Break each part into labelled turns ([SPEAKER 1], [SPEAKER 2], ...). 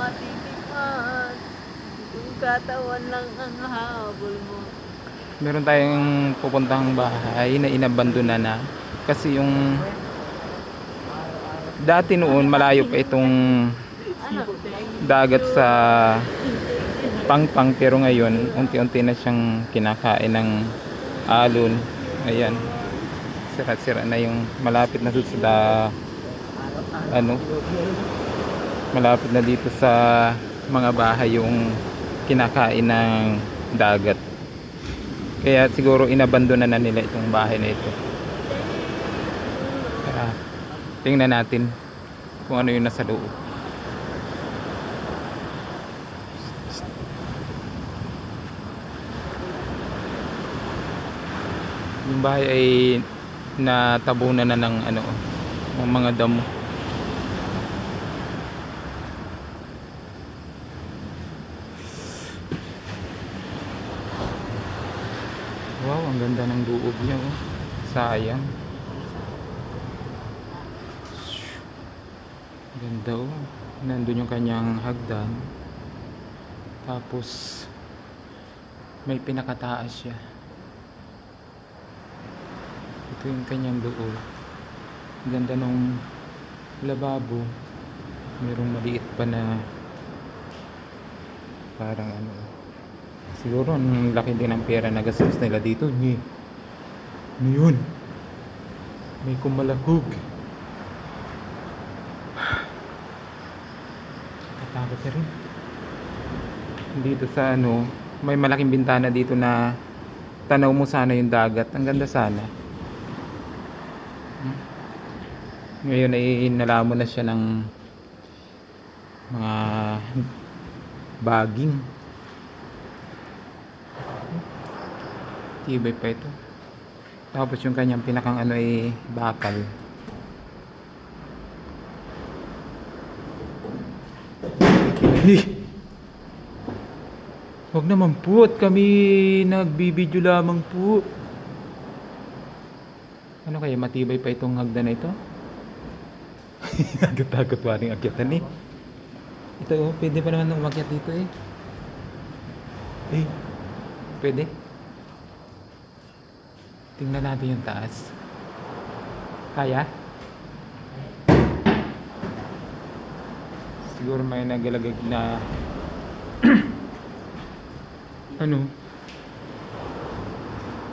[SPEAKER 1] matitipan. Yung katawan lang ang habol mo.
[SPEAKER 2] Meron tayong pupuntahang bahay na inabandona na. Kasi yung dati noon malayo pa itong
[SPEAKER 1] Ano?
[SPEAKER 2] dagat sa Pangpang, pero ngayon unti-unti na siyang kinakain ng alon. Ayan, sira-sira na yung malapit na dito sa ano, malapit na dito sa mga bahay yung kinakain ng dagat. Kaya siguro inabandona na nila itong bahay na ito. Kaya tingnan natin kung ano yung nasa loob. Yung bahay ay natabunan na ng ano, ng mga damo. Wow, ang ganda ng loob niya, oh. Sayang. Ganda, oh. Nandun yung kanyang hagdan. Tapos may pinakataas siya. Ito yung kanyang loob. Ganda nung lababo. Merong maliit pa na parang ano. Siguro ang laki din ng pera na gastos nila dito. Ano yun? May kumalakog. Katakot na rin. Dito sa ano, may malaking bintana dito na tanaw mo sana yung dagat. Ang ganda sana. Ngayon ay nalamon na siya ng mga baging. Tibay pa ito. Tapos yung kanyang pinakang ano ay bakal. Huwag naman po at kami nagbibideo lamang po. Ano kaya, matibay pa itong hagdan na ito? Agad-agad waring akyatan eh. Ito oh, pwede pa naman umakyat dito eh. Eh, pwede. Tingnan natin yung taas. Kaya? Siguro may nagalagag na ano,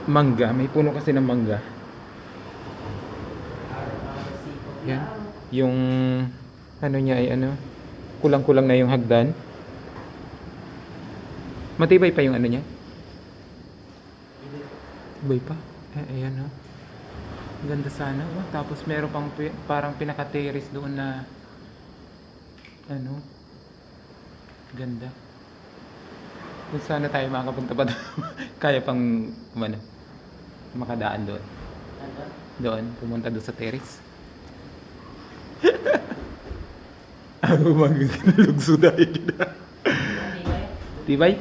[SPEAKER 2] mangga. May puno kasi ng mangga. Yan. Yung ano niya ay ano, kulang-kulang na yung hagdan. Matibay pa yung ano niya. Tibay pa. Ayan oh. Ganda sana oh. Tapos meron pang parang pinaka-terrace doon na ano, ganda. Kung sana tayo makapunta pa doon. Kaya pang ano, makadaan doon. Doon, pumunta doon sa terrace. Ako magkalugso dahil gina. Tibay?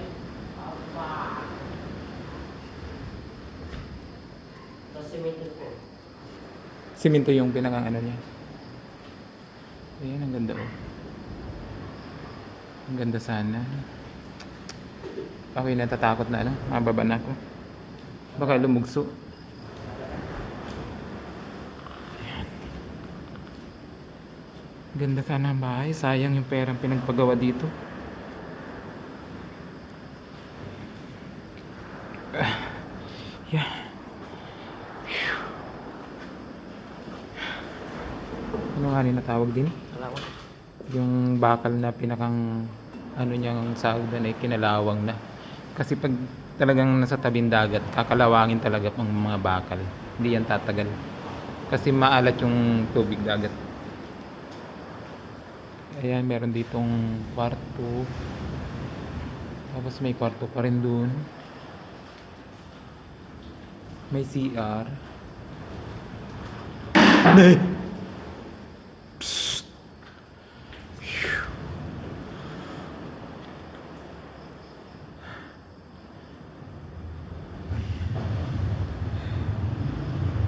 [SPEAKER 2] Simento yung pinakang ano niya. Ayan, ang ganda oh. Ang ganda sana. Ako'y natatakot na ano, mababa na ako. Baka lumugso. Ayan. Ganda sana ang bahay. Sayang yung perang pinagpagawa dito. Yeah. Ano nga rin natawag din? Yung bakal na pinakang ano niyang sahagdan ay kinalawang na. Kasi pag talagang nasa tabing dagat, kakalawangin talaga ang mga bakal. Hindi yan tatagal. Kasi maalat yung tubig dagat. Ayan, meron ditong kwarto. Tapos may kwarto pa rin dun. May CR. Nay!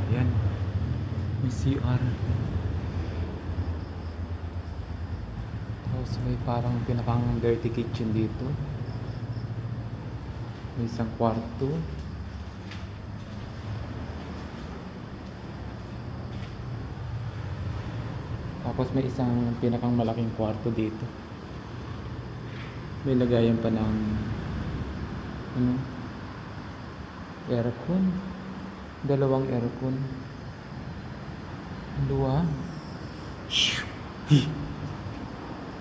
[SPEAKER 2] Ayan. May CR. Tapos may parang pinakang dirty kitchen dito. May isang kwarto. Tapos may isang pinakang malaking kwarto dito. May lagayan pa ng ano, aircon. Dalawang aircon. Dua.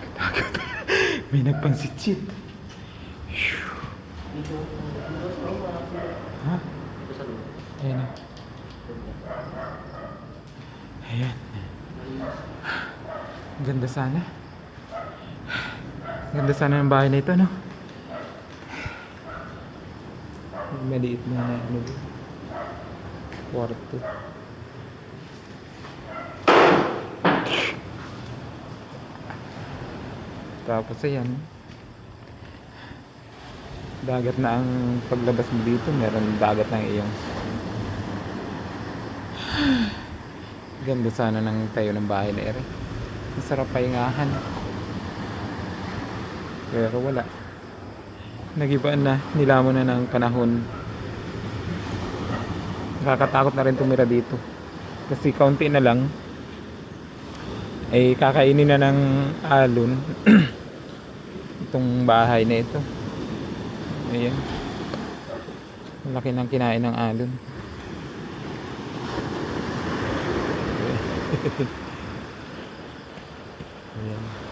[SPEAKER 2] Katakot. May nagpansitsit. Ha? Ayan na. Ayan. Ganda sana. Ganda sana ng bahay na ito, no? Maliit na ano, kwarto. Tapos ayan, dagat na ang paglabas mo dito. Meron dagat ng iyong. Ganda sana ng tayo ng bahay na ere. Masarap pahingahan. Pero wala. Nag-ibaan na. Nilamon na ng panahon. Nakakatakot na rin tumira dito. Kasi kaunti na lang ay kakainin na ng alon itong bahay na ito. Ayan. Laki ng kinain ng alon. Ayan.